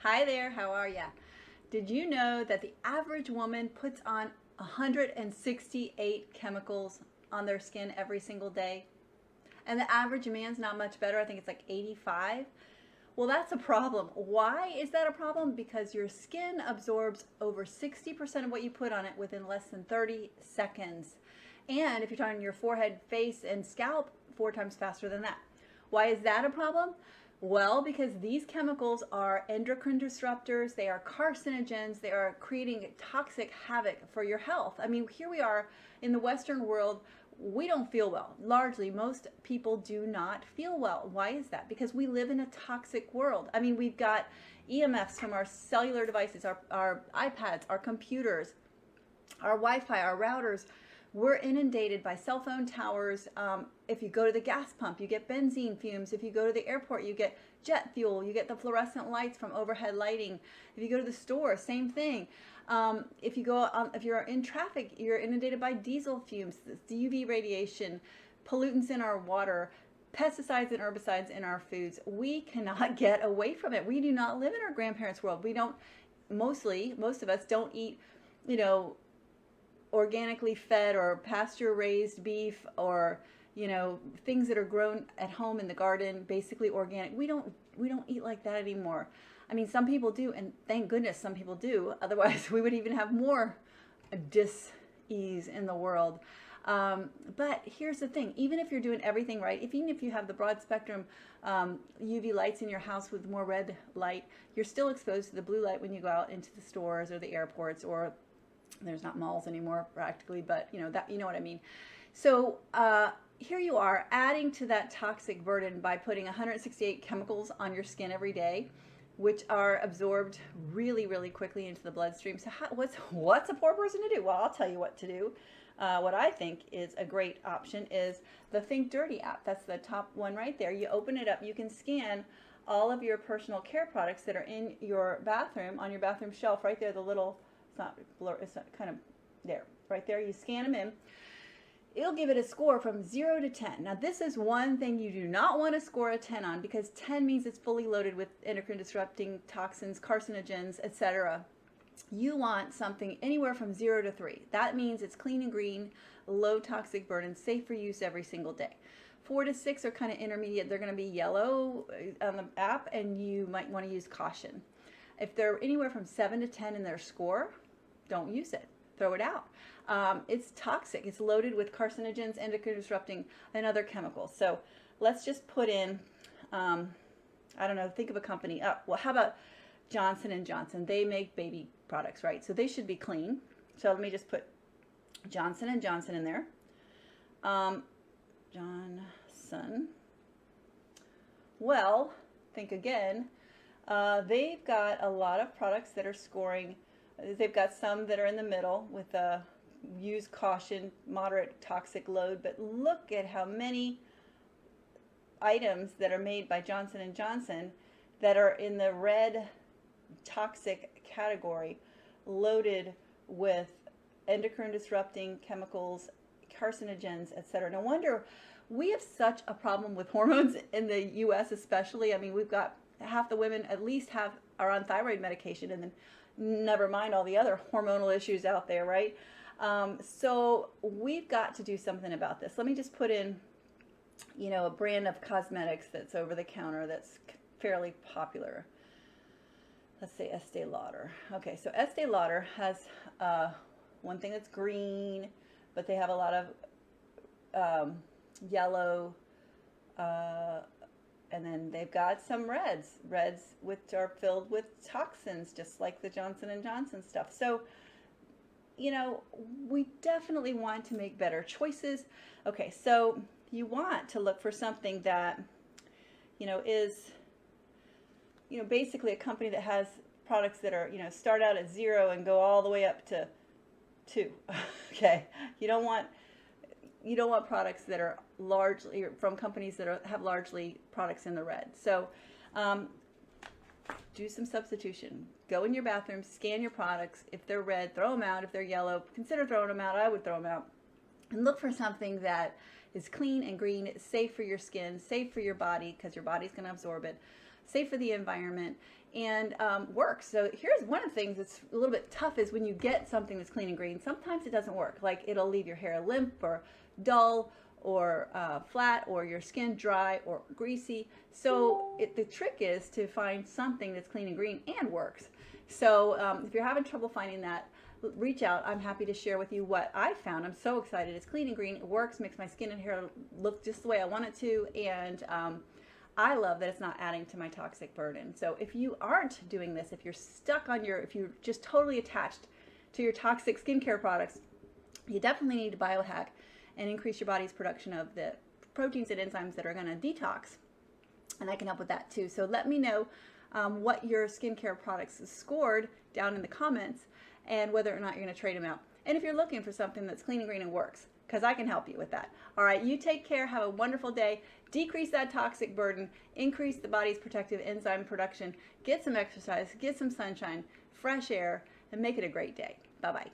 Hi there, how are ya? Did you know that the average woman puts on 168 chemicals on their skin every single day? And the average man's not much better. I think it's like 85. Well, that's a problem. Why is that a problem? Because your skin absorbs over 60% of what you put on it within less than 30 seconds. And if you're talking your forehead, face, and scalp, 4 times faster than that. Why is that a problem? Well, because these chemicals are endocrine disruptors, they are carcinogens, they are creating toxic havoc for your health. I mean, here we are in the Western world, we don't feel well. Largely, most people do not feel well. Why is that? Because we live in a toxic world. I mean, we've got EMFs from our cellular devices, our iPads, our computers, our Wi-Fi, our routers. We're inundated by cell phone towers. If you go to the gas pump, you get benzene fumes. If you go to the airport, you get jet fuel. You get the fluorescent lights from overhead lighting. If you go to the store, same thing. If you're in traffic, you're inundated by diesel fumes, UV radiation, pollutants in our water, pesticides and herbicides in our foods. We cannot get away from it. We do not live in our grandparents' world. We don't, most of us don't eat, you know, organically fed or pasture raised beef or things that are grown at home in the garden, basically organic. We don't eat like that anymore. I mean, some people do, and thank goodness some people do. Otherwise, we would even have more dis-ease in the world. But here's the thing: even if you're doing everything right, even if you have the broad spectrum UV lights in your house with more red light, you're still exposed to the blue light when you go out into the stores or the airports, or there's not malls anymore practically, but you know what I mean. So here you are adding to that toxic burden by putting 168 chemicals on your skin every day, which are absorbed really, really quickly into the bloodstream. So what's a poor person to do? Well, I'll tell you what to do. What I think is a great option is the Think Dirty app. That's the top one right there. You open it up, you can scan all of your personal care products that are in your bathroom, on your bathroom shelf right there, the little, it's not kind of there, right there. You scan them in. It'll give it a score from 0 to 10. Now, this is one thing you do not want to score a 10 on, because 10 means it's fully loaded with endocrine disrupting toxins, carcinogens, etc. You want something anywhere from 0 to 3. That means it's clean and green, low toxic burden, safe for use every single day. 4 to 6 are kind of intermediate. They're going to be yellow on the app, and you might want to use caution. If they're anywhere from 7 to 10 in their score, don't use it. Throw it out. It's toxic. It's loaded with carcinogens, endocrine disrupting, and other chemicals. So let's just put in, I don't know, think of a company. Well, how about Johnson & Johnson? They make baby products, right? So they should be clean. So let me just put Johnson & Johnson in there. Johnson. Well, think again. They've got a lot of products that are scoring. They've got some that are in the middle with use caution, moderate toxic load, but look at how many items that are made by Johnson & Johnson that are in the red toxic category, loaded with endocrine disrupting chemicals, carcinogens, etc. No wonder we have such a problem with hormones in the US especially. I mean, we've got half the women at least are on thyroid medication, and then never mind all the other hormonal issues out there, right? So we've got to do something about this. Let me just put in, a brand of cosmetics that's over the counter that's fairly popular. Let's say Estee Lauder. Okay, so Estee Lauder has one thing that's green, but they have a lot of yellow, and then they've got some reds which are filled with toxins, just like the Johnson & Johnson stuff. So, we definitely want to make better choices. Okay, so you want to look for something that, is, basically a company that has products that are, start out at 0 and go all the way up to 2. Okay, you don't want products that are largely from companies that have largely products in the red. So do some substitution. Go in your bathroom, scan your products. If they're red, throw them out. If they're yellow, consider throwing them out. I would throw them out. And look for something that is clean and green, safe for your skin, safe for your body, because your body's going to absorb it. safe for the environment, and works. So here's one of the things that's a little bit tough is when you get something that's clean and green, sometimes it doesn't work. Like it'll leave your hair limp or dull or flat, or your skin dry or greasy. So the trick is to find something that's clean and green and works. So if you're having trouble finding that, reach out. I'm happy to share with you what I found. I'm so excited. It's clean and green. It works, makes my skin and hair look just the way I want it to, and I love that it's not adding to my toxic burden. So if you aren't doing this, if you're stuck on if you're just totally attached to your toxic skincare products, you definitely need to biohack and increase your body's production of the proteins and enzymes that are going to detox. And I can help with that too. So let me know what your skincare products scored down in the comments and whether or not you're going to trade them out. And if you're looking for something that's clean and green and works, because I can help you with that. All right, you take care. Have a wonderful day. Decrease that toxic burden. Increase the body's protective enzyme production. Get some exercise. Get some sunshine, fresh air, and make it a great day. Bye-bye.